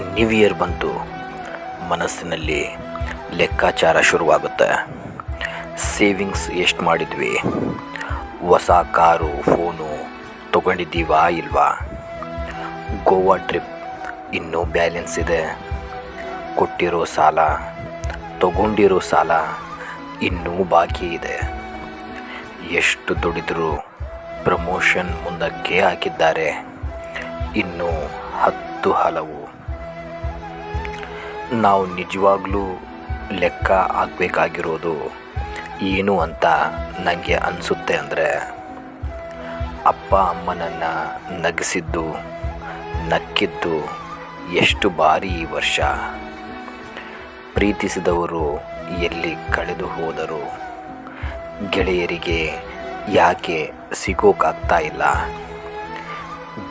New year ಬಂತು, ಮನಸ್ಸಿನಲ್ಲಿ ಲೆಕ್ಕಾಚಾರ ಶುರುವಾಗುತ್ತೆ. ಸೇವಿಂಗ್ಸ್ ಎಷ್ಟು ಮಾಡಿದ್ವಿ, ಹೊಸ ಕಾರು ಫೋನು ತೊಗೊಂಡಿದ್ದೀವಾ ಇಲ್ವಾ, ಗೋವಾ ಟ್ರಿಪ್ ಇನ್ನೂ ಬ್ಯಾಲೆನ್ಸ್ ಇದೆ, ಕೊಟ್ಟಿರೋ ಸಾಲ ತಗೊಂಡಿರೋ ಸಾಲ ಇನ್ನೂ ಬಾಕಿ ಇದೆ, ಎಷ್ಟು ದುಡಿದರೂ ಪ್ರಮೋಷನ್ ಮುಂದಕ್ಕೆ ಹಾಕಿದ್ದಾರೆ, ಇನ್ನೂ 10 ಹಲವು. ನಾವು ನಿಜವಾಗ್ಲೂ ಲೆಕ್ಕ ಹಾಕಬೇಕಾಗಿರೋದು ಏನು ಅಂತ ನನಗೆ ಅನಿಸುತ್ತೆ ಅಂದರೆ, ಅಪ್ಪ ಅಮ್ಮನನ್ನು ನಗಿಸಿದ್ದು ನಕ್ಕಿದ್ದು ಎಷ್ಟು ಬಾರಿ ಈ ವರ್ಷ, ಪ್ರೀತಿಸಿದವರು ಎಲ್ಲಿ ಕಳೆದು ಹೋದರು, ಗೆಳೆಯರಿಗೆ ಯಾಕೆ ಸಿಗೋಕ್ಕಾಗ್ತಾ ಇಲ್ಲ,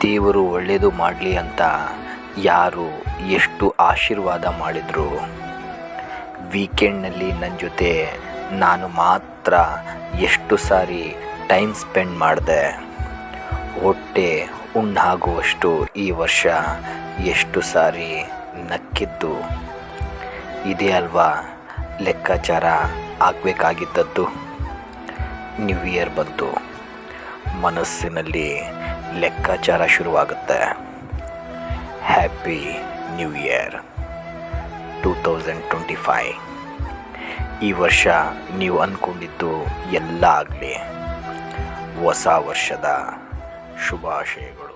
ದೇವರು ಒಳ್ಳೆಯದು ಮಾಡಲಿ ಅಂತ ಯಾರು ಎಷ್ಟು ಆಶೀರ್ವಾದ ಮಾಡಿದರು, ವೀಕೆಂಡ್ನಲ್ಲಿ ನನ್ನ ಜೊತೆ ನಾನು ಮಾತ್ರ ಎಷ್ಟು ಸಾರಿ ಟೈಮ್ ಸ್ಪೆಂಡ್ ಮಾಡಿದೆ, ಹೊಟ್ಟೆ ಉಣ್ಣಾಗುವಷ್ಟು ಈ ವರ್ಷ ಎಷ್ಟು ಸಾರಿ ನಕ್ಕಿದ್ದು. ಇದೇ ಅಲ್ವಾ ಲೆಕ್ಕಾಚಾರ ಆಗಬೇಕಾಗಿದ್ದದ್ದು. ನ್ಯೂ ಇಯರ್ ಬಂತು, ಮನಸ್ಸಿನಲ್ಲಿ ಲೆಕ್ಕಾಚಾರ ಶುರುವಾಗುತ್ತೆ. Happy new year 2025. ಈ ವರ್ಷ ನೀವು ಅಂದ್ಕೊಂಡಿದ್ದು ಎಲ್ಲ ಆಗಲಿ. ಹೊಸ ವರ್ಷದ ಶುಭಾಶಯಗಳು.